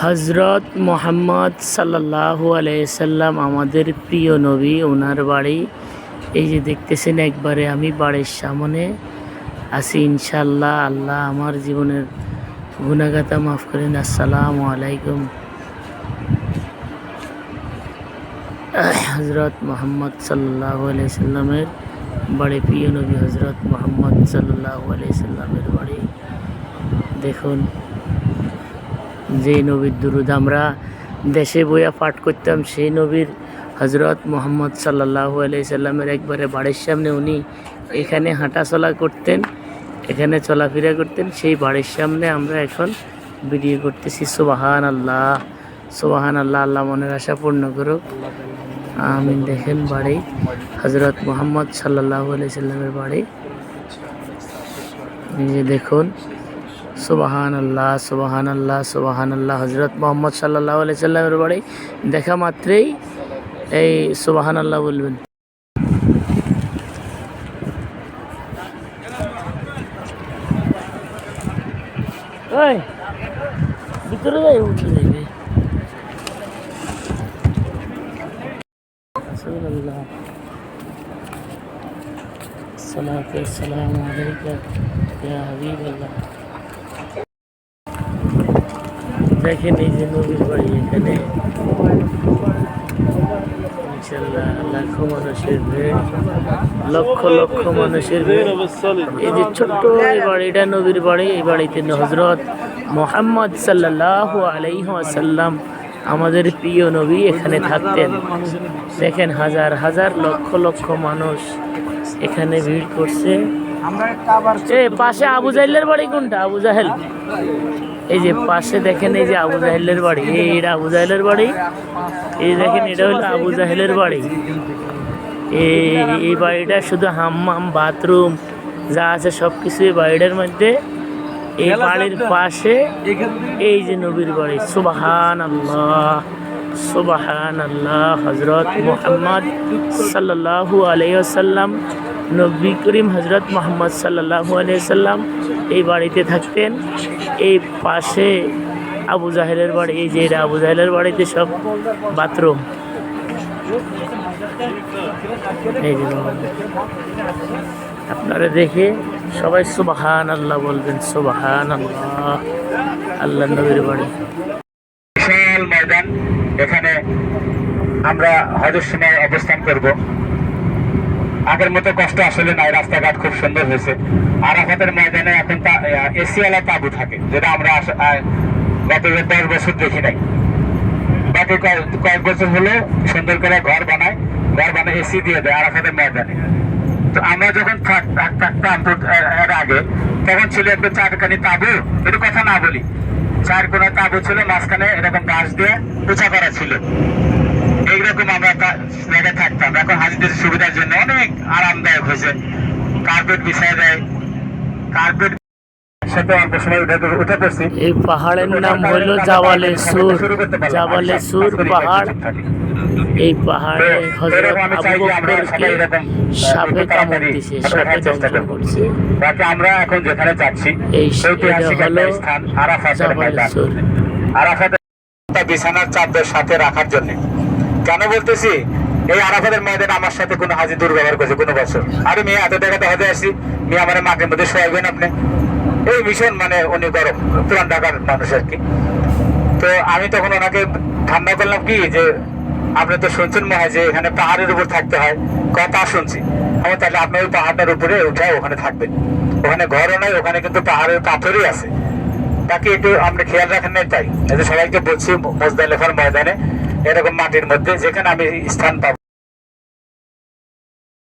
হজরত মোহাম্মদ সাল্লাল্লাহু আলাইহি সাল্লাম আমাদের প্রিয় নবী। ওনার বাড়ি এই যে দেখতেছেন, একবারে আমি বাড়ির সামনে আছি। ইনশাল্লাহ আল্লাহ আমার জীবনের গুনাহগাতা মাফ করেন। আসসালামু আলাইকুম। হজরত মোহাম্মদ সাল্লাল্লাহু আলাইহি সাল্লামের বাড়ি, প্রিয় নবী হজরত মোহাম্মদ সাল্লাল্লাহু আলাইহি সাল্লামের বাড়ি। দেখুন, যে নবীর দুরুদ আমরা দেশে বইয়া পাঠ করতাম, সেই নবীর হজরত মোহাম্মদ সাল্লাল্লাহু আলাইহি সাল্লামের একবারে বাড়ির সামনে উনি এখানে হাঁটাচলা করতেন, এখানে চলাফেরা করতেন। সেই বাড়ির সামনে আমরা এখন ভিডিও করতেছি। সুবহান আল্লাহ, সুবহান আল্লাহ। আল্লাহ মনের আশা পূর্ণ করুক, আমিন। দেখেন বাড়ি হজরত মোহাম্মদ সাল্লাল্লাহু আলাইহি সাল্লামের বাড়ি। এই যে দেখুন, সুবহান আল্লাহ, সুবহান আল্লাহ, সুবহান আল্লাহ। হজরত মোহাম্মদ সাল্লাল্লাহু আলাইহি সাল্লামের বাড়ি দেখা মাত্রেই এই সুবহান আল্লাহ বলবেন। ওই ভিতরে যাই, উঠে যাইবে। রাসূলুল্লাহ সাল্লাল্লাহু আসসালামু আলাইকা ইয়া হাবিবাল্লাহ। দেখেন এই যে নবীর বাড়ি, এখানে ইনশাআল্লাহ লাখো মানুষের ভিড়, লক্ষ লক্ষ মানুষের ভিড়। এই যে ছোট্ট এই বাড়িটা নবীর বাড়ি। এই বাড়িতে হজরত মোহাম্মদ সাল্লাল্লাহু আলাইহি ওয়াসাল্লাম আমাদের প্রিয় নবী এখানে থাকতেন। দেখেন হাজার হাজার লক্ষ লক্ষ মানুষ এখানে ভিড় করছে। পাশে আবু জাহেলের বাড়ি কোনটা? আবু জাহেল, এই যে পাশে দেখেন, এই যে আবু জাহেলের বাড়ি, এটা আবু জাহেলের বাড়ি। এই দেখেন, এটা হলো আবু জাহেলের বাড়ি। এই বাড়িটা শুধু হাম্মাম, বাথরুম যা আছে সব কিছু এই বাড়িটার মধ্যে। এই বাড়ির পাশে এই যে নবীর বাড়ি। সুবহান আল্লাহ, সুবহান আল্লাহ। হজরত মোহাম্মদ সাল্লাল্লাহু আলাইহি ওয়াসাল্লাম, নবী করিম হজরত মোহাম্মদ সাল্লাল্লাহু আলাইহি ওয়াসাল্লাম এই বাড়িতে থাকতেন। এই পাশে আবু জাহেলের বাড়ি। এই যে এটা আবু জাহেলের বাড়িতে সব বাথরুম। এই যে আপনারা দেখে সবাই সুবহান আল্লাহ বলবেন। সুবহান আল্লাহ। আল্লাহ নবীর বাড়ি, বিশাল ময়দান। এখানে আমরা হজের সময় অবস্থান করব। আগের মতো কষ্ট আসলে নাই, রাস্তাঘাট খুব সুন্দর হয়েছে। আরাফাতের ময়দানে এখন এসিওয়ালা তাঁবু থাকে, যেটা আমরা গত 10 বছর দেখি নাই। বাকি কয়েক বছর হলে সুন্দর করে ঘর বানায় এসি দিয়ে দেয় আরাফাতের ময়দানে। তো আমরা যখন থাকতাম এর আগে, তখন ছিল একটু চারখানি তাঁবু, একটু কথা না বলি, 4 কোণা তাঁবু ছিল, মাঝখানে এরকম গাছ দিয়ে উঁচা করা ছিল। এইরকম আমরা জায়গায় থাকতাম। এখন হাজিদের সুবিধার জন্য অনেক আরামদায়ক হয়েছে। কার্পেট বিছায় দেয়, কার্পেট সাথে অল্প সময় উঠে পড়ছি। এই পাহাড়ের নাম হলো জাবালে সুর। জাবালে সুর পাহাড়। এই পাহাড়ে হযরত আবু বকরকে সাপে কামড় দিয়েছে, সাপে দংশন করছে। বাকি আমরা এখন যেখানে যাচ্ছি এই হলো স্থান আরাফাতের জাবালে ময়দান। সুর। আরাফাতের বিছানার চাদর সাথে রাখার জন্য। কেন বলতেছি? এই আরাফাতের ময়দানে আমার সাথে কোনো হাজি দুর্ব্যবহার করেছে কোনো বছর। আরে মেয়ে এত টাকা হতে আসি, মেয়ে আমার মাঠের মধ্যে শোয়াবেন আপনি। এই ভীষণ উনি গরম, পুরান ঢাকার মানুষ আর কি। তো আমি তখন ওনাকে ঠান্ডা করলাম কি, যে আপনি তো শুনছেন মনে হয় যে এখানে পাহাড়ের উপর থাকতে হয়। কথা শুনছি আমার, তাহলে আপনি ওই পাহাড়টার উপরে উঠে ওখানে থাকবেন। ওখানে ঘরও নাই, ওখানে কিন্তু পাহাড়ের পাথরই আছে। তাকে একটু আপনি খেয়াল রাখেন নাই, তাই সবাইকে বলছি মুজদালিফার ময়দানে এরকম মাটির মধ্যে যেখানে আমি স্থান পাবো।